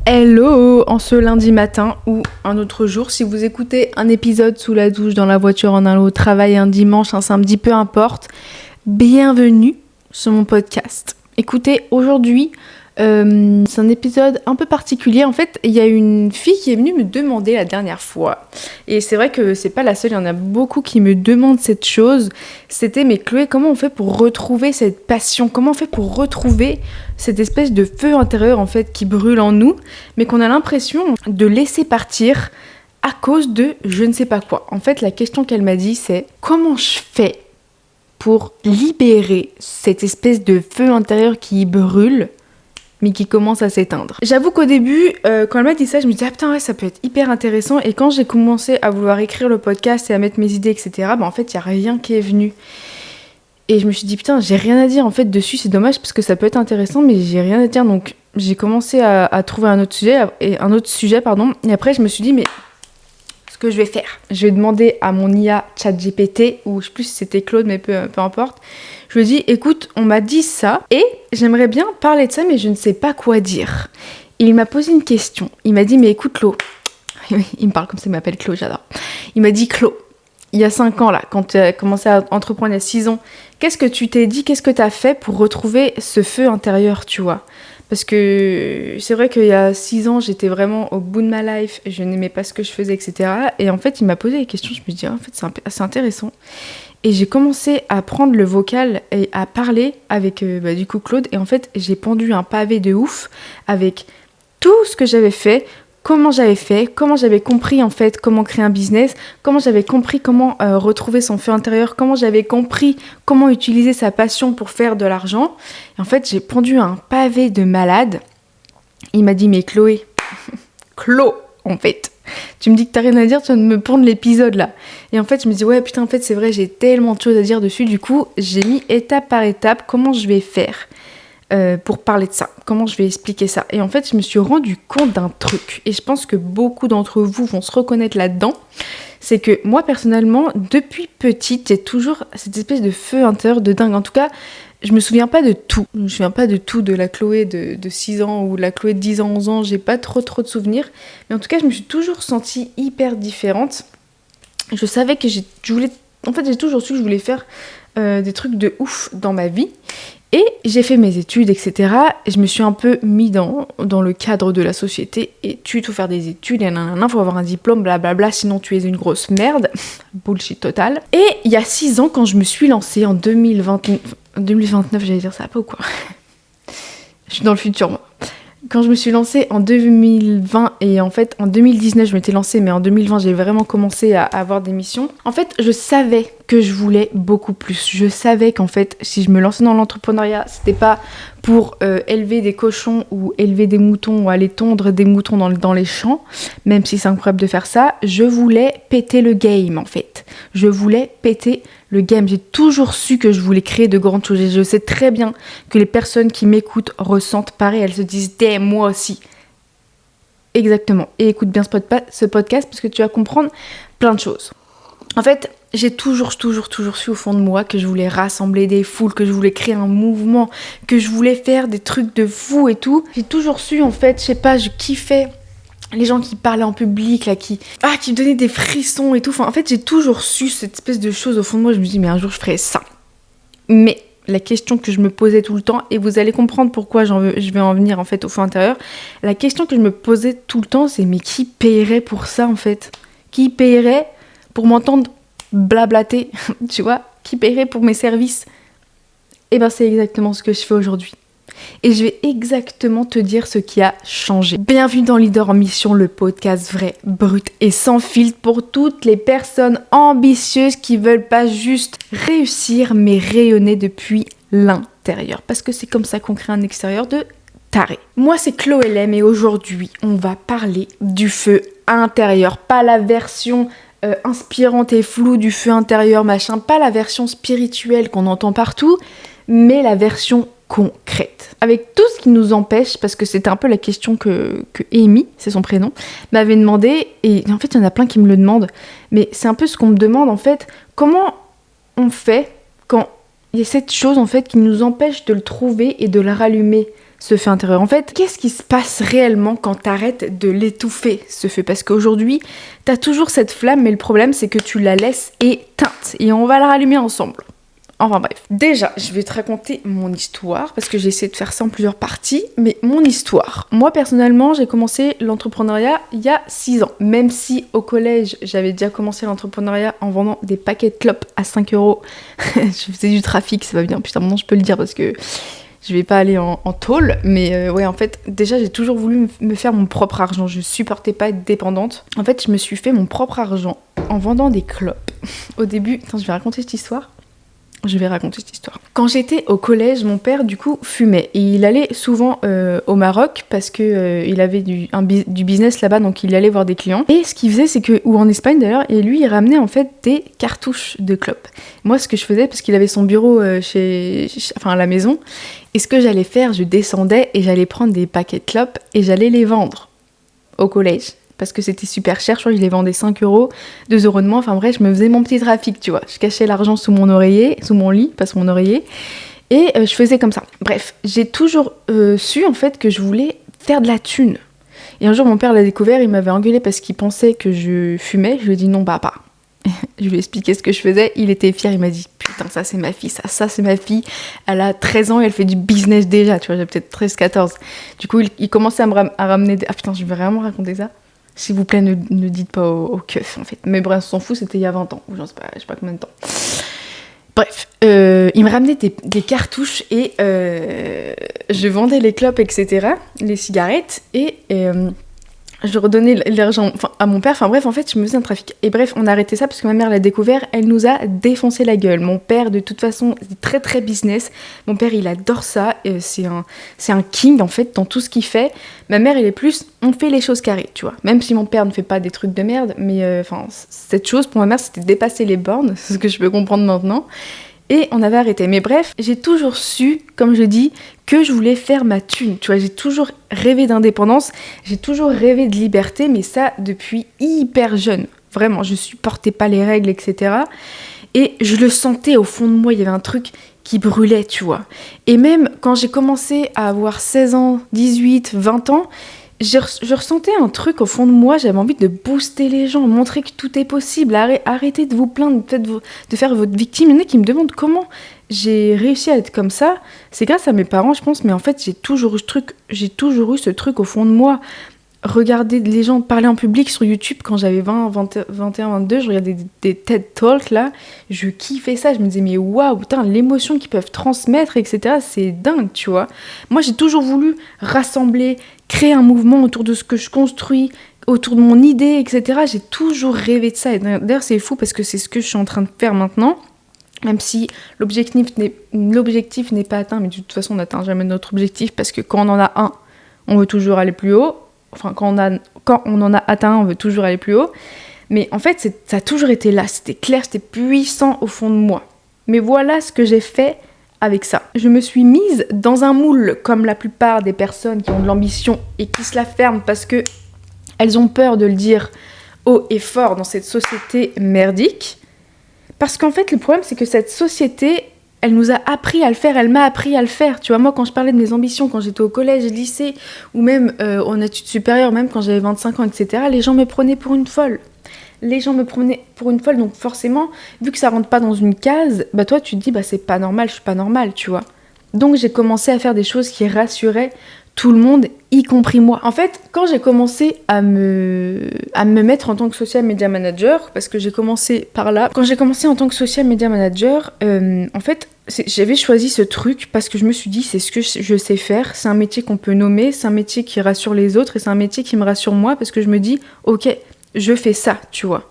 Hello, en ce lundi matin ou un autre jour, si vous écoutez un épisode sous la douche, dans la voiture, en allant au travail, un dimanche, un samedi, peu importe, bienvenue sur mon podcast. Écoutez, aujourd'hui, c'est un épisode un peu particulier. En fait, il y a une fille qui est venue me demander la dernière fois, et c'est vrai que c'est pas la seule, il y en a beaucoup qui me demandent cette chose. C'était, mais Chloé, comment on fait pour retrouver cette passion? Comment on fait pour retrouver cette espèce de feu intérieur en fait qui brûle en nous, mais qu'on a l'impression de laisser partir à cause de je ne sais pas quoi. En fait, la question qu'elle m'a dit, c'est comment je fais pour libérer cette espèce de feu intérieur qui brûle mais qui commence à s'éteindre. J'avoue qu'au début, quand elle m'a dit ça, je me disais ah putain ouais, ça peut être hyper intéressant, et quand j'ai commencé à vouloir écrire le podcast et à mettre mes idées, etc., en fait, il n'y a rien qui est venu. Et je me suis dit putain, j'ai rien à dire en fait dessus, c'est dommage parce que ça peut être intéressant, mais j'ai rien à dire. Donc j'ai commencé à trouver un autre sujet, et après je me suis dit mais ce que je vais faire, je vais demander à mon IA ChatGPT, ou je sais plus si c'était Claude, mais peu importe. Je lui ai dit écoute, on m'a dit ça et j'aimerais bien parler de ça, mais je ne sais pas quoi dire. Et il m'a posé une question. Il m'a dit mais écoute Claude, il me parle comme ça, il m'appelle Claude, j'adore. Il m'a dit Claude, il y a 5 ans là, quand tu as commencé à entreprendre il y a 6 ans, qu'est-ce que tu t'es dit, qu'est-ce que tu as fait pour retrouver ce feu intérieur, tu vois? Parce que c'est vrai qu'il y a 6 ans, j'étais vraiment au bout de ma life, je n'aimais pas ce que je faisais, etc. Et en fait, il m'a posé des questions, je me suis dit, en fait, c'est assez intéressant. Et j'ai commencé à prendre le vocal et à parler avec du coup Claude. Et en fait, j'ai pondu un pavé de ouf avec tout ce que j'avais fait, comment j'avais compris en fait comment créer un business, comment j'avais compris comment retrouver son feu intérieur, comment j'avais compris comment utiliser sa passion pour faire de l'argent. Et en fait, j'ai pondu un pavé de malade. Il m'a dit mais Chloé, Chlo en fait, tu me dis que t'as rien à dire, tu viens de me pondre l'épisode là. Et en fait, je me dis ouais putain, en fait c'est vrai, j'ai tellement de choses à dire dessus. Du coup, j'ai mis étape par étape comment je vais faire pour parler de ça, comment je vais expliquer ça. Et en fait, je me suis rendu compte d'un truc, et je pense que beaucoup d'entre vous vont se reconnaître là-dedans. C'est que moi, personnellement, depuis petite, j'ai toujours cette espèce de feu intérieur de dingue. En tout cas, je me souviens pas de tout. Je me souviens pas de tout de la Chloé de 6 ans ou de la Chloé de 10 ans, 11 ans. J'ai pas trop de souvenirs. Mais en tout cas, je me suis toujours sentie hyper différente. Je savais que j'ai toujours su que je voulais faire des trucs de ouf dans ma vie. Et j'ai fait mes études, etc. Et je me suis un peu mis dans le cadre de la société. Études, faut faire des études, faut avoir un diplôme, blablabla, sinon tu es une grosse merde. Bullshit total. Et il y a 6 ans, quand je me suis lancée en 2029, j'allais dire ça va pas ou quoi? Je suis dans le futur, moi. Quand je me suis lancée en 2020, et en fait en 2019 je m'étais lancée, mais en 2020 j'ai vraiment commencé à avoir des missions. En fait, je savais que je voulais beaucoup plus. Je savais qu'en fait, si je me lançais dans l'entrepreneuriat, c'était pas pour élever des cochons ou élever des moutons ou aller tondre des moutons dans les champs, même si c'est incroyable de faire ça. Je voulais péter le game en fait. Je voulais péter le game. J'ai toujours su que je voulais créer de grandes choses. Et je sais très bien que les personnes qui m'écoutent ressentent pareil. Elles se disent « Damn, moi aussi ». Exactement. Et écoute bien ce podcast parce que tu vas comprendre plein de choses. En fait, j'ai toujours su au fond de moi que je voulais rassembler des foules, que je voulais créer un mouvement, que je voulais faire des trucs de fou et tout. J'ai toujours su, en fait, je sais pas, je kiffais les gens qui parlaient en public, là, qui me donnaient des frissons et tout. Enfin, en fait, j'ai toujours su cette espèce de chose au fond de moi. Je me dis, mais un jour, je ferai ça. Mais la question que je me posais tout le temps, et vous allez comprendre pourquoi je vais en venir, en fait, au fond intérieur. La question que je me posais tout le temps, c'est, mais qui paierait pour ça, en fait? Qui paierait pour m'entendre blablater, tu vois? Qui paierait pour mes services? Et ben, c'est exactement ce que je fais aujourd'hui. Et je vais exactement te dire ce qui a changé. Bienvenue dans Leader en Mission, le podcast vrai, brut et sans filtre pour toutes les personnes ambitieuses qui veulent pas juste réussir, mais rayonner depuis l'intérieur. Parce que c'est comme ça qu'on crée un extérieur de taré. Moi, c'est Chloé Lem, et aujourd'hui, on va parler du feu intérieur. Pas la version inspirante et floue du feu intérieur, machin. Pas la version spirituelle qu'on entend partout, mais la version concrète. Avec tout ce qui nous empêche, parce que c'était un peu la question que Amy, c'est son prénom, m'avait demandé, et en fait il y en a plein qui me le demandent, mais c'est un peu ce qu'on me demande en fait, comment on fait quand il y a cette chose en fait qui nous empêche de le trouver et de le rallumer ce feu intérieur. En fait, qu'est-ce qui se passe réellement quand t'arrêtes de l'étouffer, ce feu? Parce qu'aujourd'hui, t'as toujours cette flamme, mais le problème, c'est que tu la laisses éteinte. Et on va la rallumer ensemble. Enfin bref. Déjà, je vais te raconter mon histoire, parce que j'ai essayé de faire ça en plusieurs parties, mais mon histoire. Moi, personnellement, j'ai commencé l'entrepreneuriat il y a 6 ans. Même si au collège, j'avais déjà commencé l'entrepreneuriat en vendant des paquets de clopes à 5 €. Je faisais du trafic, ça va bien. Putain, maintenant je peux le dire parce que je vais pas aller en tôle. Mais ouais, en fait, déjà, j'ai toujours voulu me faire mon propre argent. Je supportais pas être dépendante. En fait, je me suis fait mon propre argent en vendant des clopes. Au début, attends, je vais raconter cette histoire. Quand j'étais au collège, mon père, du coup, fumait. Et il allait souvent au Maroc parce que il avait du business là-bas, donc il allait voir des clients. Et ce qu'il faisait, c'est que, ou en Espagne d'ailleurs, et lui, il ramenait en fait des cartouches de clopes. Moi, ce que je faisais, parce qu'il avait son bureau à la maison, et ce que j'allais faire, je descendais et j'allais prendre des paquets de clopes et j'allais les vendre au collège. Parce que c'était super cher, je crois que je les vendais 5 €, 2 € de moins, enfin bref, je me faisais mon petit trafic, tu vois. Je cachais l'argent sous mon oreiller, sous mon lit, pas sous mon oreiller, et je faisais comme ça. Bref, j'ai toujours su en fait que je voulais faire de la thune. Et un jour, mon père l'a découvert, il m'avait engueulé parce qu'il pensait que je fumais, je lui ai dit non, bah pas. Je lui ai expliqué ce que je faisais, il était fier, il m'a dit putain, ça c'est ma fille, ça c'est ma fille, elle a 13 ans et elle fait du business déjà, tu vois, j'ai peut-être 13-14. Du coup, il commençait à ramener des... Ah putain, je vais vraiment raconter ça. S'il vous plaît, ne dites pas au keuf, en fait. Mais bref, on s'en fout, c'était il y a 20 ans. Ou je sais pas combien de temps. Bref, il me ramenait des cartouches et je vendais les clopes, etc., les cigarettes, et je redonnais l'argent à mon père. Enfin bref, en fait, je me faisais un trafic. Et bref, on a arrêté ça parce que ma mère l'a découvert. Elle nous a défoncé la gueule. Mon père, de toute façon, est très très business. Mon père, il adore ça. C'est un king, en fait, dans tout ce qu'il fait. Ma mère, elle est plus, on fait les choses carrées, tu vois. Même si mon père ne fait pas des trucs de merde. Mais cette chose, pour ma mère, c'était dépasser les bornes. C'est ce que je peux comprendre maintenant. Et on avait arrêté. Mais bref, j'ai toujours su, comme je dis, que je voulais faire ma thune. Tu vois, j'ai toujours rêvé d'indépendance, j'ai toujours rêvé de liberté, mais ça depuis hyper jeune. Vraiment, je supportais pas les règles, etc. Et je le sentais au fond de moi, il y avait un truc qui brûlait, tu vois. Et même quand j'ai commencé à avoir 16 ans, 18, 20 ans, je ressentais un truc au fond de moi, j'avais envie de booster les gens, montrer que tout est possible, arrêtez de vous plaindre, de faire votre victime. Il y en a qui me demandent comment j'ai réussi à être comme ça. C'est grâce à mes parents, je pense, mais en fait, j'ai toujours eu ce truc au fond de moi. Regarder les gens parler en public sur YouTube quand j'avais 20, 21, 22, je regardais des TED Talks là, je kiffais ça, je me disais mais waouh, putain, l'émotion qu'ils peuvent transmettre, etc., c'est dingue, tu vois. Moi, j'ai toujours voulu rassembler, créer un mouvement autour de ce que je construis, autour de mon idée, etc. J'ai toujours rêvé de ça, et d'ailleurs c'est fou parce que c'est ce que je suis en train de faire maintenant, même si l'objectif n'est pas atteint, mais de toute façon on n'atteint jamais notre objectif parce que quand on en a un, on veut toujours aller plus haut. Enfin, quand on en a atteint un, on veut toujours aller plus haut. Mais en fait, ça a toujours été là. C'était clair, c'était puissant au fond de moi. Mais voilà ce que j'ai fait avec ça. Je me suis mise dans un moule, comme la plupart des personnes qui ont de l'ambition et qui se la ferment parce que elles ont peur de le dire haut et fort dans cette société merdique. Parce qu'en fait, le problème, c'est que cette société... Elle nous a appris à le faire, elle m'a appris à le faire. Tu vois, moi, quand je parlais de mes ambitions, quand j'étais au collège, lycée, ou même en études supérieures, même quand j'avais 25 ans, etc., les gens me prenaient pour une folle. Donc forcément, vu que ça rentre pas dans une case, bah toi, tu te dis, bah c'est pas normal, je suis pas normale, tu vois. Donc j'ai commencé à faire des choses qui rassuraient tout le monde, y compris moi. En fait, quand j'ai commencé à me mettre en tant que social media manager, parce que j'ai commencé par là, quand j'ai commencé en tant que social media manager, en fait, j'avais choisi ce truc parce que je me suis dit, c'est ce que je sais faire, c'est un métier qu'on peut nommer, c'est un métier qui rassure les autres et c'est un métier qui me rassure moi parce que je me dis, ok, je fais ça, tu vois.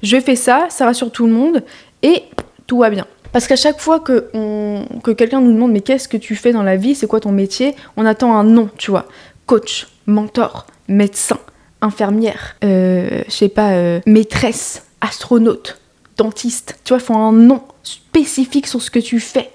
Je fais ça, ça rassure tout le monde et tout va bien. Parce qu'à chaque fois que quelqu'un nous demande mais qu'est-ce que tu fais dans la vie, c'est quoi ton métier, on attend un nom, tu vois. Coach, mentor, médecin, infirmière, maîtresse, astronaute, dentiste. Tu vois, il faut un nom spécifique sur ce que tu fais.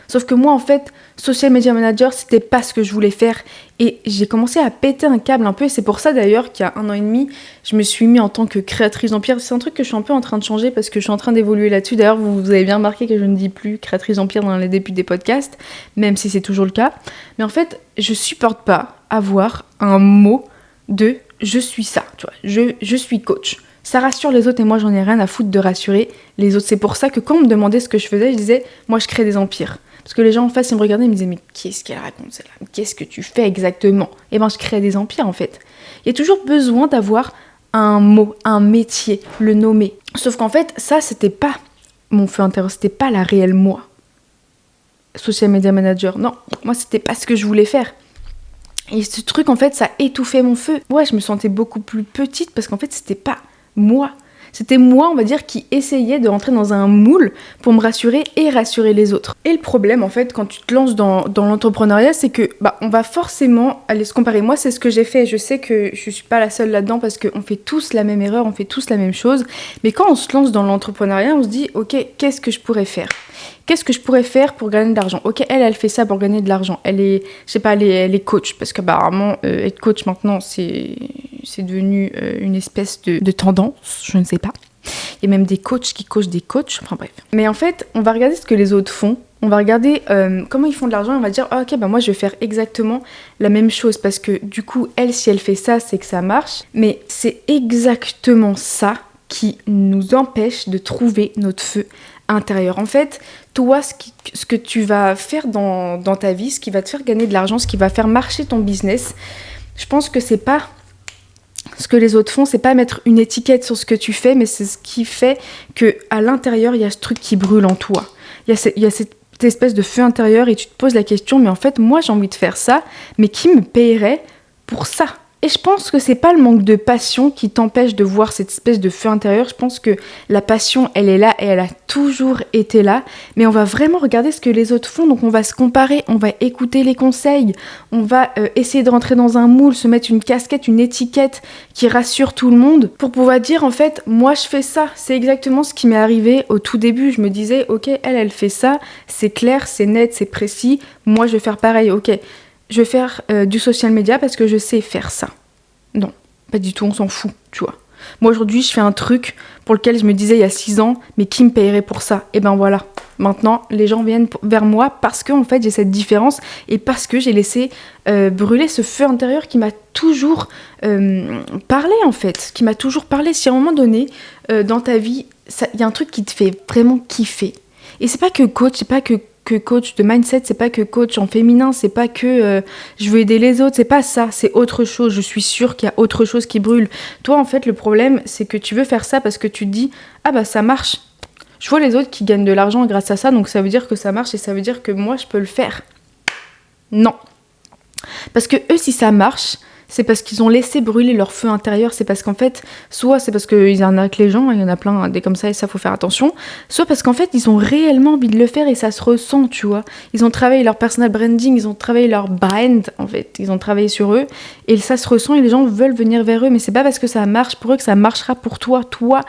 Sauf que moi, en fait, social media manager, c'était pas ce que je voulais faire. Et j'ai commencé à péter un câble un peu. Et c'est pour ça d'ailleurs qu'il y a 1 an et demi, je me suis mis en tant que créatrice d'empire. C'est un truc que je suis un peu en train de changer parce que je suis en train d'évoluer là-dessus. D'ailleurs, vous avez bien remarqué que je ne dis plus créatrice d'empire dans les débuts des podcasts, même si c'est toujours le cas. Mais en fait, je supporte pas avoir un mot de je suis ça, tu vois. Je suis coach. Ça rassure les autres et moi, j'en ai rien à foutre de rassurer les autres. C'est pour ça que quand on me demandait ce que je faisais, je disais, moi, je crée des empires. Parce que les gens en face, ils me regardaient, ils me disaient, mais qu'est-ce qu'elle raconte celle-là ? Qu'est-ce que tu fais exactement ? Eh ben, je crée des empires en fait. Il y a toujours besoin d'avoir un mot, un métier, le nommer. Sauf qu'en fait, ça, c'était pas mon feu intérieur, c'était pas la réelle moi. Social media manager, non, moi, c'était pas ce que je voulais faire. Et ce truc, en fait, ça étouffait mon feu. Ouais, je me sentais beaucoup plus petite parce qu'en fait, c'était pas moi. C'était moi, on va dire, qui essayait de rentrer dans un moule pour me rassurer et rassurer les autres. Et le problème, en fait, quand tu te lances dans l'entrepreneuriat, c'est que on va forcément aller se comparer. Moi, c'est ce que j'ai fait. Je sais que je suis pas la seule là-dedans parce qu'on fait tous la même erreur, on fait tous la même chose. Mais quand on se lance dans l'entrepreneuriat, on se dit, ok, qu'est-ce que je pourrais faire ? Qu'est-ce que je pourrais faire pour gagner de l'argent ? Ok, elle fait ça pour gagner de l'argent. Elle est coach. Parce que apparemment, être coach maintenant, c'est devenu une espèce de tendance. Je ne sais pas. Il y a même des coachs qui coachent des coachs. Enfin bref. Mais en fait, on va regarder ce que les autres font. On va regarder comment ils font de l'argent. Et on va dire, ok, moi je vais faire exactement la même chose. Parce que du coup, elle, si elle fait ça, c'est que ça marche. Mais c'est exactement ça qui nous empêche de trouver notre feu intérieur. En fait, toi, ce que tu vas faire dans ta vie, ce qui va te faire gagner de l'argent, ce qui va faire marcher ton business, je pense que c'est pas ce que les autres font, c'est pas mettre une étiquette sur ce que tu fais, mais c'est ce qui fait que à l'intérieur, il y a ce truc qui brûle en toi. Il y a cette espèce de feu intérieur et tu te poses la question, mais en fait, moi, j'ai envie de faire ça, mais qui me payerait pour ça ? Et je pense que c'est pas le manque de passion qui t'empêche de voir cette espèce de feu intérieur. Je pense que la passion, elle est là et elle a toujours été là. Mais on va vraiment regarder ce que les autres font. Donc on va se comparer, on va écouter les conseils, on va essayer de rentrer dans un moule, se mettre une casquette, une étiquette qui rassure tout le monde pour pouvoir dire en fait, moi je fais ça. C'est exactement ce qui m'est arrivé au tout début. Je me disais, ok, elle fait ça, c'est clair, c'est net, c'est précis. Moi je vais faire pareil, ok. Je vais faire du social media parce que je sais faire ça. Non, pas du tout, on s'en fout, tu vois. Moi, aujourd'hui, je fais un truc pour lequel je me disais il y a 6 ans, mais qui me payerait pour ça ? Et ben voilà, maintenant, les gens viennent vers moi parce que, en fait, j'ai cette différence et parce que j'ai laissé brûler ce feu intérieur qui m'a toujours parlé, en fait. Qui m'a toujours parlé. Si à un moment donné, dans ta vie, il y a un truc qui te fait vraiment kiffer. Et c'est pas que coach, c'est pas que coach de mindset, c'est pas que coach en féminin, c'est pas que je veux aider les autres, c'est pas ça, c'est autre chose. Je suis sûre qu'il y a autre chose qui brûle. Toi, en fait, le problème, c'est que tu veux faire ça parce que tu te dis, ah bah ça marche. Je vois les autres qui gagnent de l'argent grâce à ça, donc ça veut dire que ça marche et ça veut dire que moi, je peux le faire. Non. Parce que eux, si ça marche, c'est parce qu'ils ont laissé brûler leur feu intérieur. C'est parce qu'en fait, soit c'est parce qu'ils arnaquent les gens, il y en a plein des comme ça et ça faut faire attention, soit parce qu'en fait ils ont réellement envie de le faire et ça se ressent, tu vois. Ils ont travaillé leur personal branding, ils ont travaillé leur brand en fait, ils ont travaillé sur eux et ça se ressent et les gens veulent venir vers eux, mais c'est pas parce que ça marche pour eux que ça marchera pour toi. Toi,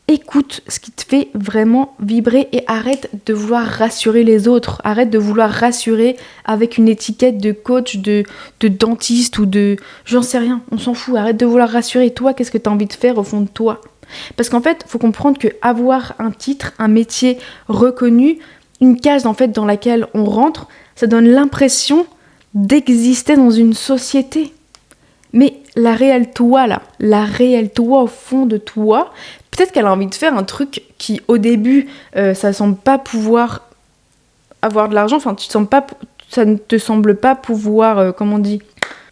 écoute ce qui te fait vraiment vibrer et arrête de vouloir rassurer les autres. Arrête de vouloir rassurer avec une étiquette de coach, de dentiste ou de... J'en sais rien, on s'en fout. Arrête de vouloir rassurer. Toi, qu'est-ce que tu as envie de faire au fond de toi ? Parce qu'en fait, il faut comprendre qu'avoir un titre, un métier reconnu, une case en fait dans laquelle on rentre, ça donne l'impression d'exister dans une société. Mais la réelle toi là, la réelle toi au fond de toi, peut-être qu'elle a envie de faire un truc qui au début, ça semble pas pouvoir avoir de l'argent, enfin ça ne te semble pas pouvoir,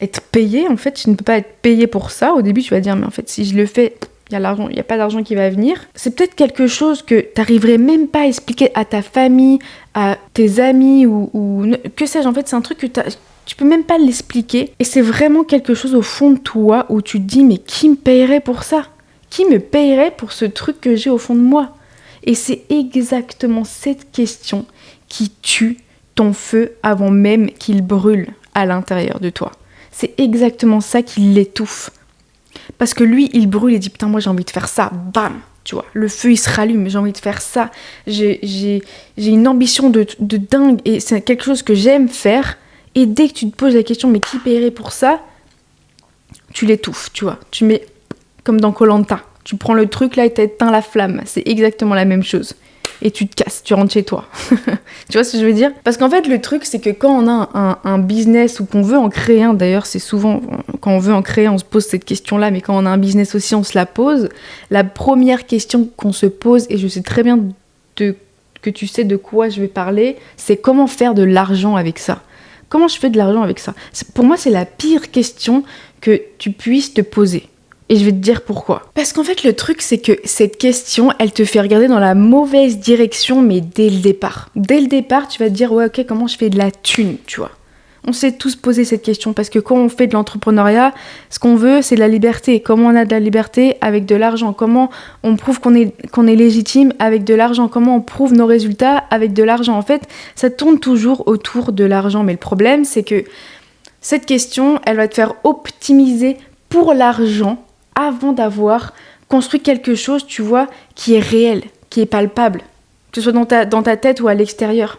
être payé. En fait, tu ne peux pas être payé pour ça. Au début, tu vas dire, mais en fait, si je le fais, il n'y a pas d'argent qui va venir. C'est peut-être quelque chose que tu n'arriverais même pas à expliquer à ta famille, à tes amis ou que sais-je. En fait, c'est un truc que tu peux même pas l'expliquer. Et c'est vraiment quelque chose au fond de toi où tu te dis, mais qui me payerait pour ça ? Qui me payerait pour ce truc que j'ai au fond de moi ? Et c'est exactement cette question qui tue ton feu avant même qu'il brûle à l'intérieur de toi. C'est exactement ça qui l'étouffe. Parce que lui, il brûle et dit « Putain, moi j'ai envie de faire ça. » Bam ! tu vois. Le feu, il se rallume, j'ai envie de faire ça. J'ai une ambition de dingue et c'est quelque chose que j'aime faire. Et dès que tu te poses la question, mais qui paierait pour ça ? Tu l'étouffes, tu vois. Tu mets comme dans Koh-Lanta. Tu prends le truc là et t'éteins la flamme. C'est exactement la même chose. Et tu te casses, tu rentres chez toi. Tu vois ce que je veux dire ? Parce qu'en fait, le truc, c'est que quand on a un business ou qu'on veut en créer un, d'ailleurs, c'est souvent, quand on veut en créer, on se pose cette question-là, mais quand on a un business aussi, on se la pose. La première question qu'on se pose, et je sais très bien que tu sais de quoi je vais parler, c'est comment faire de l'argent avec ça ? Comment je fais de l'argent avec ça ? Pour moi, c'est la pire question que tu puisses te poser. Et je vais te dire pourquoi. Parce qu'en fait, le truc, c'est que cette question, elle te fait regarder dans la mauvaise direction, mais dès le départ. Dès le départ, tu vas te dire, ouais, ok, comment je fais de la thune, tu vois. On s'est tous posé cette question, parce que quand on fait de l'entrepreneuriat, ce qu'on veut, c'est de la liberté. Comment on a de la liberté avec de l'argent ? Comment on prouve qu'on est légitime avec de l'argent ? Comment on prouve nos résultats avec de l'argent ? En fait, ça tourne toujours autour de l'argent. Mais le problème, c'est que cette question, elle va te faire optimiser pour l'argent avant d'avoir construit quelque chose, tu vois, qui est réel, qui est palpable, que ce soit dans ta tête ou à l'extérieur.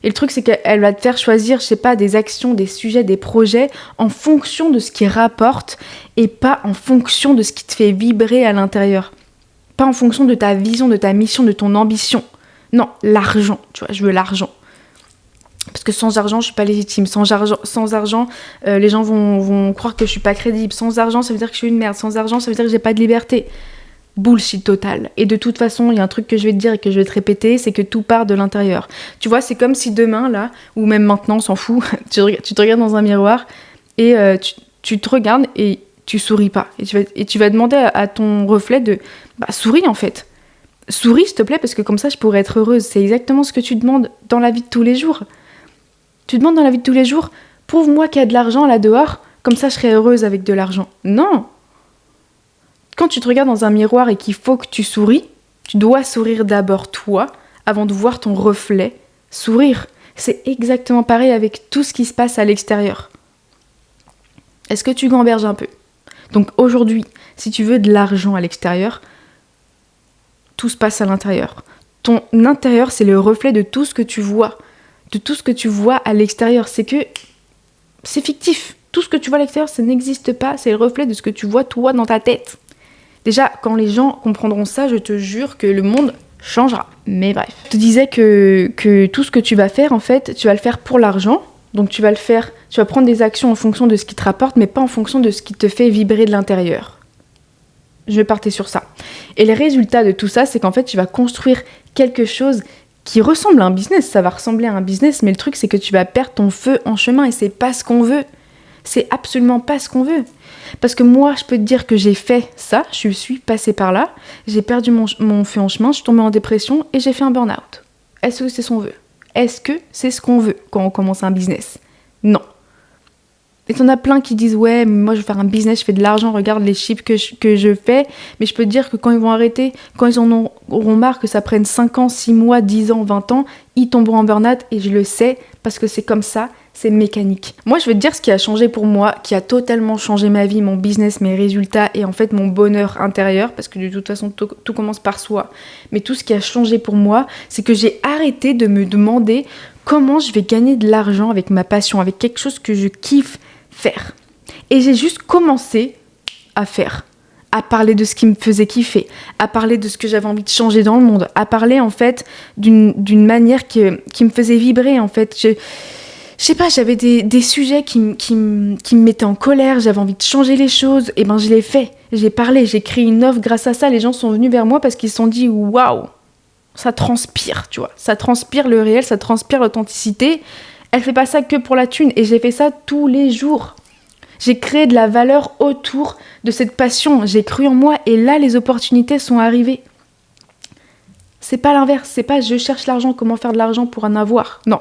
Et le truc, c'est qu'elle va te faire choisir, je sais pas, des actions, des sujets, des projets en fonction de ce qui rapporte et pas en fonction de ce qui te fait vibrer à l'intérieur. Pas en fonction de ta vision, de ta mission, de ton ambition. Non, l'argent, tu vois, je veux l'argent. Parce que sans argent, je suis pas légitime. Sans argent, les gens vont croire que je suis pas crédible. Sans argent, ça veut dire que je suis une merde. Sans argent, ça veut dire que j'ai pas de liberté. Bullshit total. Et de toute façon, il y a un truc que je vais te dire et que je vais te répéter, c'est que tout part de l'intérieur. Tu vois, c'est comme si demain, là, ou même maintenant, on s'en fout, tu te regardes dans un miroir et tu te regardes et tu souris pas. Et tu vas demander à ton reflet de... souris en fait. Souris, s'il te plaît, parce que comme ça, je pourrais être heureuse. C'est exactement ce que tu demandes dans la vie de tous les jours. Tu demandes dans la vie de tous les jours, prouve-moi qu'il y a de l'argent là dehors, comme ça je serai heureuse avec de l'argent. Non. Quand tu te regardes dans un miroir et qu'il faut que tu souris, tu dois sourire d'abord toi, avant de voir ton reflet sourire. C'est exactement pareil avec tout ce qui se passe à l'extérieur. Est-ce que tu gamberges un peu ? Donc aujourd'hui, si tu veux de l'argent à l'extérieur, tout se passe à l'intérieur. Ton intérieur, c'est le reflet de tout ce que tu vois. De tout ce que tu vois à l'extérieur. C'est fictif. Tout ce que tu vois à l'extérieur, ça n'existe pas. C'est le reflet de ce que tu vois toi dans ta tête. Déjà, quand les gens comprendront ça, je te jure que le monde changera. Mais bref. Je te disais que tout ce que tu vas faire, en fait, tu vas le faire pour l'argent. Donc tu vas prendre des actions en fonction de ce qui te rapporte, mais pas en fonction de ce qui te fait vibrer de l'intérieur. Je partais sur ça. Et les résultats de tout ça, c'est qu'en fait, tu vas construire quelque chose qui ressemble à un business, ça va ressembler à un business, mais le truc, c'est que tu vas perdre ton feu en chemin et c'est pas ce qu'on veut. C'est absolument pas ce qu'on veut. Parce que moi, je peux te dire que j'ai fait ça, je suis passée par là, j'ai perdu mon feu en chemin, je suis tombée en dépression et j'ai fait un burn-out. Est-ce que c'est ce qu'on veut ? Est-ce que c'est ce qu'on veut quand on commence un business ? Non. Et t'en as plein qui disent « Ouais, moi je veux faire un business, je fais de l'argent, regarde les chiffres que je fais. » Mais je peux te dire que quand ils vont arrêter, quand ils en auront marre, que ça prenne 5 ans, 6 mois, 10 ans, 20 ans, ils tomberont en burn-out et je le sais parce que c'est comme ça, c'est mécanique. Moi je vais te dire ce qui a changé pour moi, qui a totalement changé ma vie, mon business, mes résultats et en fait mon bonheur intérieur, parce que de toute façon tout commence par soi. Mais tout ce qui a changé pour moi, c'est que j'ai arrêté de me demander comment je vais gagner de l'argent avec ma passion, avec quelque chose que je kiffe faire. Et j'ai juste commencé à faire, à parler de ce qui me faisait kiffer, à parler de ce que j'avais envie de changer dans le monde, à parler en fait d'une manière qui me faisait vibrer en fait. Je sais pas, j'avais des sujets qui me mettaient en colère, j'avais envie de changer les choses, et ben je l'ai fait, j'ai parlé, j'ai créé une offre grâce à ça, les gens sont venus vers moi parce qu'ils se sont dit waouh, ça transpire, tu vois, ça transpire le réel, ça transpire l'authenticité. Elle fait pas ça que pour la thune et j'ai fait ça tous les jours. J'ai créé de la valeur autour de cette passion, j'ai cru en moi et là les opportunités sont arrivées. C'est pas l'inverse, c'est pas je cherche l'argent, comment faire de l'argent pour en avoir. Non,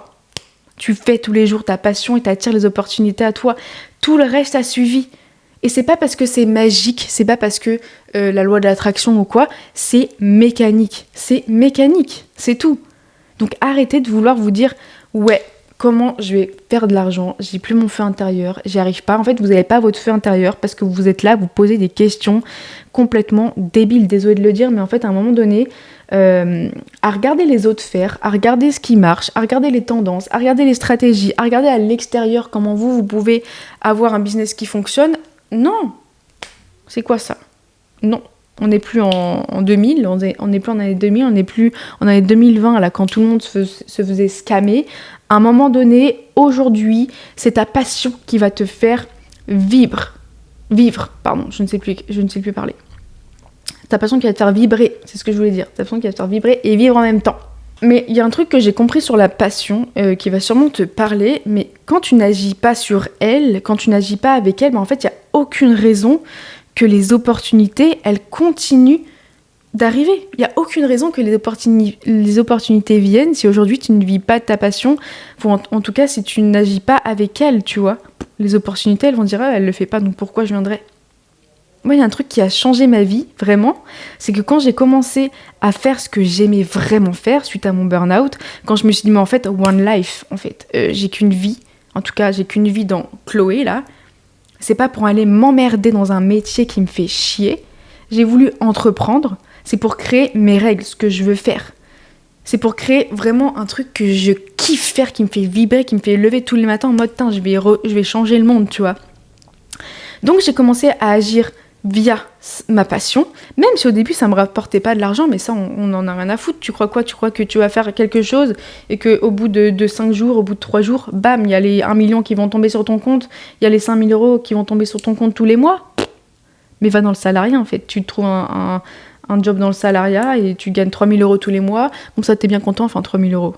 tu fais tous les jours ta passion et t'attires les opportunités à toi. Tout le reste a suivi. Et c'est pas parce que c'est magique, c'est pas parce que la loi de l'attraction ou quoi, c'est mécanique, c'est tout. Donc arrêtez de vouloir vous dire ouais, comment je vais faire de l'argent, j'ai plus mon feu intérieur, j'y arrive pas. En fait, vous n'avez pas votre feu intérieur parce que vous êtes là, vous posez des questions complètement débiles, désolé de le dire, mais en fait, à un moment donné, à regarder les autres faire, à regarder ce qui marche, à regarder les tendances, à regarder les stratégies, à regarder à l'extérieur comment vous pouvez avoir un business qui fonctionne. Non, c'est quoi ça? Non. On n'est plus en 2000, on n'est plus en année 2000, on n'est plus en année 2020, là, quand tout le monde se faisait scammer. À un moment donné, aujourd'hui, c'est ta passion qui va te faire vivre, pardon, je ne sais plus parler. Ta passion qui va te faire vibrer, c'est ce que je voulais dire. Ta passion qui va te faire vibrer et vivre en même temps. Mais il y a un truc que j'ai compris sur la passion qui va sûrement te parler, mais quand tu n'agis pas sur elle, quand tu n'agis pas avec elle, en fait, il n'y a aucune raison que les opportunités, elles continuent d'arriver. Il n'y a aucune raison que les opportunités viennent si aujourd'hui tu ne vis pas de ta passion, ou en tout cas si tu n'agis pas avec elle, tu vois. Les opportunités, elles vont dire, elle le fait pas, donc pourquoi je viendrais ? Moi, il y a un truc qui a changé ma vie, vraiment, c'est que quand j'ai commencé à faire ce que j'aimais vraiment faire, suite à mon burn-out, quand je me suis dit, mais en fait, one life, en fait, j'ai qu'une vie, en tout cas, j'ai qu'une vie dans Chloé, là, c'est pas pour aller m'emmerder dans un métier qui me fait chier. J'ai voulu entreprendre. C'est pour créer mes règles, ce que je veux faire. C'est pour créer vraiment un truc que je kiffe faire, qui me fait vibrer, qui me fait lever tous les matins en mode, je vais changer le monde, tu vois. Donc j'ai commencé à agir via ma passion, même si au début ça me rapportait pas de l'argent, mais ça on en a rien à foutre. Tu crois quoi ? Tu crois que tu vas faire quelque chose et qu'au bout de 5 jours, au bout de 3 jours, bam, il y a les 1 million qui vont tomber sur ton compte, il y a les 5 000 euros qui vont tomber sur ton compte tous les mois. Mais va dans le salariat en fait, tu trouves un job dans le salariat et tu gagnes 3 000 euros tous les mois, comme ça t'es bien content, enfin 3 000 euros.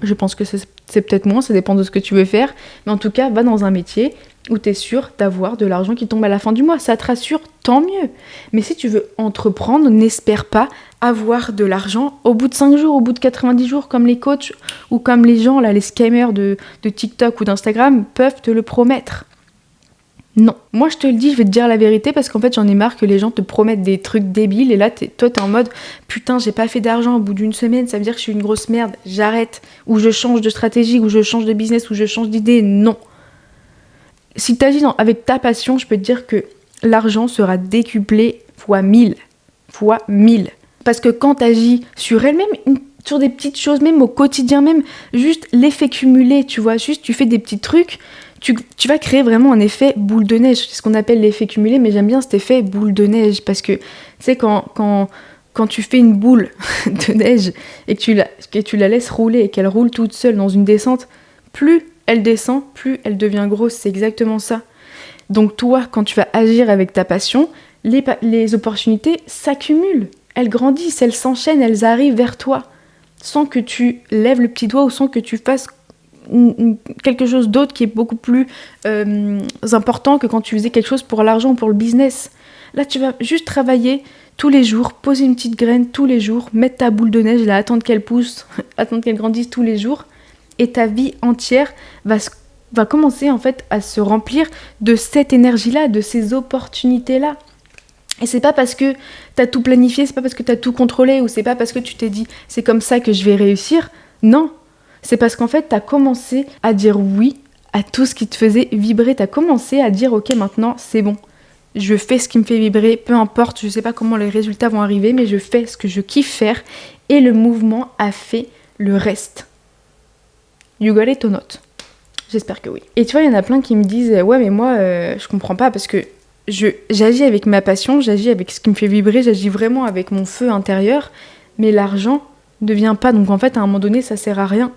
Je pense que c'est peut-être moins, ça dépend de ce que tu veux faire, mais en tout cas, va dans un métier où tu es sûr d'avoir de l'argent qui tombe à la fin du mois. Ça te rassure, tant mieux. Mais si tu veux entreprendre, n'espère pas avoir de l'argent au bout de 5 jours, au bout de 90 jours, comme les coachs ou comme les gens, là, les scammers de TikTok ou d'Instagram peuvent te le promettre. Non. Moi, je te le dis, je vais te dire la vérité parce qu'en fait, j'en ai marre que les gens te promettent des trucs débiles et là, toi, t'es en mode « Putain, j'ai pas fait d'argent au bout d'une semaine, ça veut dire que je suis une grosse merde, j'arrête. » Ou je change de stratégie, ou je change de business, ou je change d'idée. Non. Si tu agis avec ta passion, je peux te dire que l'argent sera décuplé fois 1000. Parce que quand tu agis sur elle, même sur des petites choses, même au quotidien, même juste l'effet cumulé, tu vois, juste tu fais des petits trucs, tu vas créer vraiment un effet boule de neige. C'est ce qu'on appelle l'effet cumulé, mais j'aime bien cet effet boule de neige parce que, tu sais, quand tu fais une boule de neige et que tu la laisses rouler et qu'elle roule toute seule dans une descente, plus elle descend, plus elle devient grosse, c'est exactement ça. Donc toi, quand tu vas agir avec ta passion, les opportunités s'accumulent, elles grandissent, elles s'enchaînent, elles arrivent vers toi, sans que tu lèves le petit doigt ou sans que tu fasses quelque chose d'autre qui est beaucoup plus important que quand tu faisais quelque chose pour l'argent ou pour le business. Là, tu vas juste travailler tous les jours, poser une petite graine tous les jours, mettre ta boule de neige là, attendre qu'elle pousse, attendre qu'elle grandisse tous les jours, et ta vie entière va commencer en fait à se remplir de cette énergie-là, de ces opportunités-là. Et c'est pas parce que t'as tout planifié, c'est pas parce que t'as tout contrôlé, ou c'est pas parce que tu t'es dit c'est comme ça que je vais réussir. Non, c'est parce qu'en fait t'as commencé à dire oui à tout ce qui te faisait vibrer. T'as commencé à dire ok, maintenant c'est bon, je fais ce qui me fait vibrer, peu importe, je sais pas comment les résultats vont arriver, mais je fais ce que je kiffe faire, et le mouvement a fait le reste. You got it or not? J'espère que oui. Et tu vois, il y en a plein qui me disent ouais, mais moi je comprends pas parce que j'agis avec ma passion, j'agis avec ce qui me fait vibrer, j'agis vraiment avec mon feu intérieur, mais l'argent ne vient pas, donc en fait à un moment donné ça sert à rien.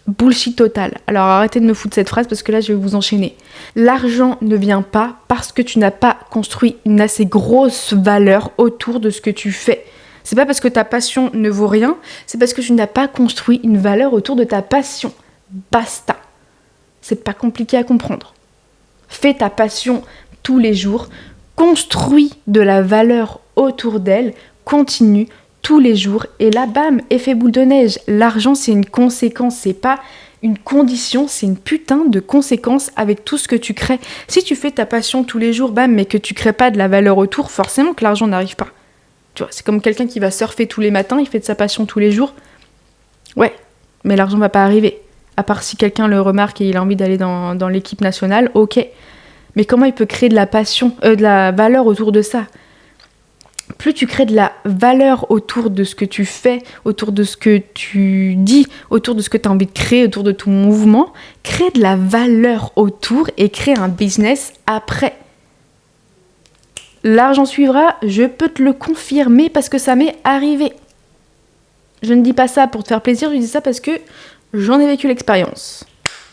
Bullshit total. Alors arrêtez de me foutre cette phrase parce que là je vais vous enchaîner. L'argent ne vient pas parce que tu n'as pas construit une assez grosse valeur autour de ce que tu fais. C'est pas parce que ta passion ne vaut rien, c'est parce que tu n'as pas construit une valeur autour de ta passion. Basta. C'est pas compliqué à comprendre. Fais ta passion tous les jours, construis de la valeur autour d'elle, continue tous les jours, et là, bam, effet boule de neige. L'argent, c'est une conséquence, c'est pas une condition, c'est une putain de conséquence avec tout ce que tu crées. Si tu fais ta passion tous les jours, bam, mais que tu crées pas de la valeur autour, forcément que l'argent n'arrive pas. Tu vois, c'est comme quelqu'un qui va surfer tous les matins, il fait de sa passion tous les jours. Ouais, mais l'argent va pas arriver. À part si quelqu'un le remarque et il a envie d'aller dans l'équipe nationale, ok. Mais comment il peut créer de la passion, de la valeur autour de ça ? Plus tu crées de la valeur autour de ce que tu fais, autour de ce que tu dis, autour de ce que tu as envie de créer, autour de ton mouvement, crée de la valeur autour et crée un business après. L'argent suivra, je peux te le confirmer parce que ça m'est arrivé. Je ne dis pas ça pour te faire plaisir, je dis ça parce que j'en ai vécu l'expérience.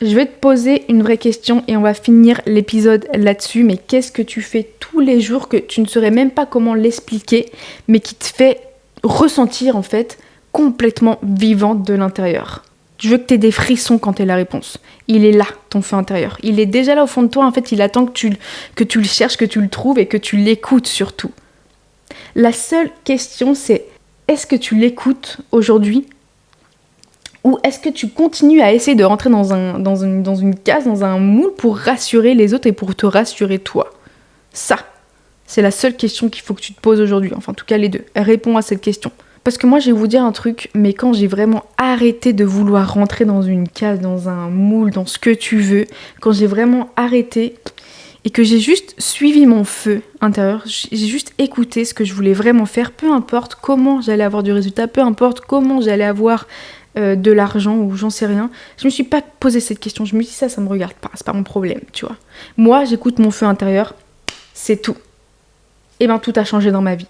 Je vais te poser une vraie question et on va finir l'épisode là-dessus. Mais qu'est-ce que tu fais tous les jours que tu ne saurais même pas comment l'expliquer, mais qui te fait ressentir en fait complètement vivante de l'intérieur? Je veux que tu aies des frissons quand tu as la réponse. Il est là, ton feu intérieur. Il est déjà là au fond de toi. En fait, il attend que tu le cherches, que tu le trouves et que tu l'écoutes surtout. La seule question, c'est est-ce que tu l'écoutes aujourd'hui ? Ou est-ce que tu continues à essayer de rentrer dans une case, dans un moule pour rassurer les autres et pour te rassurer toi ? Ça, c'est la seule question qu'il faut que tu te poses aujourd'hui. Enfin, en tout cas, les deux. Réponds à cette question. Parce que moi, je vais vous dire un truc, mais quand j'ai vraiment arrêté de vouloir rentrer dans une case, dans un moule, dans ce que tu veux, quand j'ai vraiment arrêté et que j'ai juste suivi mon feu intérieur, j'ai juste écouté ce que je voulais vraiment faire, peu importe comment j'allais avoir du résultat, peu importe comment j'allais avoir de l'argent ou j'en sais rien. Je me suis pas posé cette question. Je me suis dit ça me regarde pas, c'est pas mon problème, tu vois. Moi, j'écoute mon feu intérieur, c'est tout. Et ben tout a changé dans ma vie.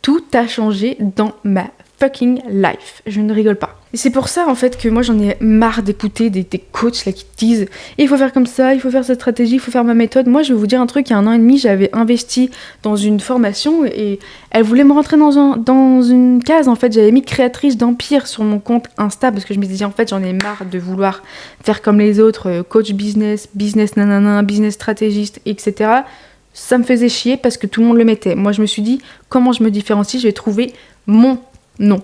Tout a changé dans ma fucking life. Je ne rigole pas. Et c'est pour ça en fait que moi j'en ai marre d'écouter des coachs là qui te disent il faut faire comme ça, il faut faire cette stratégie, il faut faire ma méthode. Moi je vais vous dire un truc, il y a 1 an et demi j'avais investi dans une formation et elle voulait me rentrer dans une case. En fait j'avais mis créatrice d'empire sur mon compte Insta parce que je me disais en fait j'en ai marre de vouloir faire comme les autres, coach business nanana, business stratégiste, etc. Ça me faisait chier parce que tout le monde le mettait. Moi je me suis dit comment je me différencie, je vais trouver mon nom.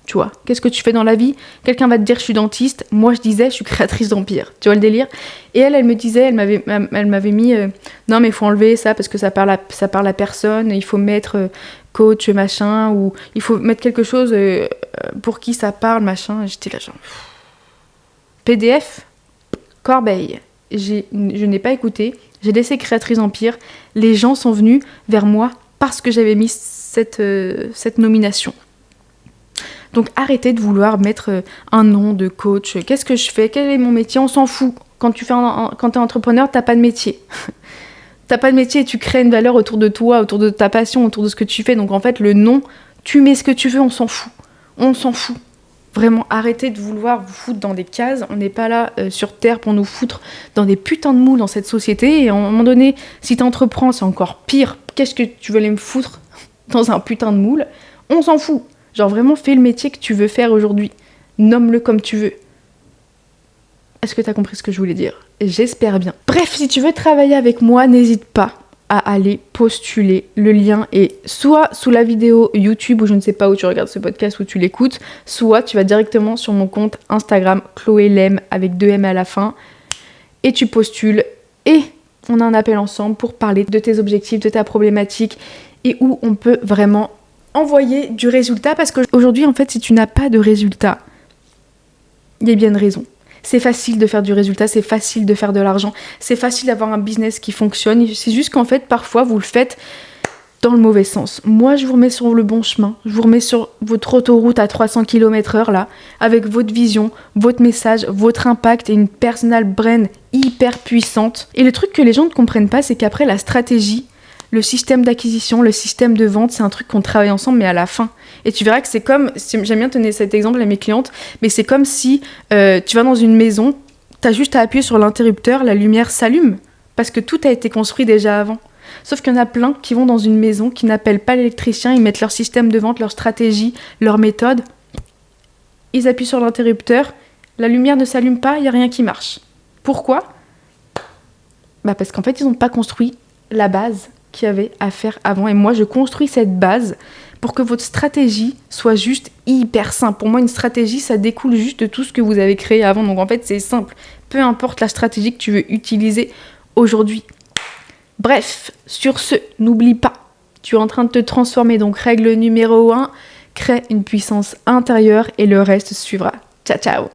Tu vois, qu'est-ce que tu fais dans la vie ? Quelqu'un va te dire je suis dentiste, moi je disais je suis créatrice d'empire. Tu vois le délire ? Et elle me disait, elle m'avait mis non mais il faut enlever ça parce que ça parle à personne, il faut mettre coach machin ou il faut mettre quelque chose pour qui ça parle machin. J'étais là genre PDF corbeille. Je n'ai pas écouté, j'ai laissé créatrice d'empire. Les gens sont venus vers moi parce que j'avais mis cette nomination. Donc arrêtez de vouloir mettre un nom de coach. Qu'est-ce que je fais ? Quel est mon métier ? On s'en fout. Quand t'es entrepreneur, t'as pas de métier. T'as pas de métier et tu crées une valeur autour de toi, autour de ta passion, autour de ce que tu fais. Donc en fait, le nom, tu mets ce que tu veux, on s'en fout. On s'en fout. Vraiment, arrêtez de vouloir vous foutre dans des cases. On n'est pas là sur Terre pour nous foutre dans des putains de moules dans cette société. Et à un moment donné, si t'entreprends, c'est encore pire. Qu'est-ce que tu veux aller me foutre dans un putain de moule ? On s'en fout. Genre vraiment, fais le métier que tu veux faire aujourd'hui. Nomme-le comme tu veux. Est-ce que tu as compris ce que je voulais dire ? J'espère bien. Bref, si tu veux travailler avec moi, n'hésite pas à aller postuler. Le lien est soit sous la vidéo YouTube, ou je ne sais pas où tu regardes ce podcast, où tu l'écoutes, soit tu vas directement sur mon compte Instagram, Chloé Lem, avec 2 M à la fin, et tu postules, et on a un appel ensemble pour parler de tes objectifs, de ta problématique, et où on peut vraiment envoyer du résultat, parce qu'aujourd'hui en fait si tu n'as pas de résultat, il y a bien une raison. C'est facile de faire du résultat, c'est facile de faire de l'argent, c'est facile d'avoir un business qui fonctionne, c'est juste qu'en fait parfois vous le faites dans le mauvais sens. Moi je vous remets sur le bon chemin, je vous remets sur votre autoroute à 300 km/h là, avec votre vision, votre message, votre impact et une personal brand hyper puissante. Et le truc que les gens ne comprennent pas, c'est qu'après la stratégie, le système d'acquisition, le système de vente, c'est un truc qu'on travaille ensemble, mais à la fin. Et tu verras que c'est comme, j'aime bien donner cet exemple à mes clientes, mais c'est comme si tu vas dans une maison, tu as juste à appuyer sur l'interrupteur, la lumière s'allume, parce que tout a été construit déjà avant. Sauf qu'il y en a plein qui vont dans une maison, qui n'appellent pas l'électricien, ils mettent leur système de vente, leur stratégie, leur méthode, ils appuient sur l'interrupteur, la lumière ne s'allume pas, il n'y a rien qui marche. Pourquoi ? Parce qu'en fait, ils n'ont pas construit la base qu'il y avait à faire avant. Et moi, je construis cette base pour que votre stratégie soit juste hyper simple. Pour moi, une stratégie, ça découle juste de tout ce que vous avez créé avant. Donc en fait, c'est simple. Peu importe la stratégie que tu veux utiliser aujourd'hui. Bref, sur ce, n'oublie pas, tu es en train de te transformer. Donc règle numéro 1, crée une puissance intérieure et le reste suivra. Ciao, ciao.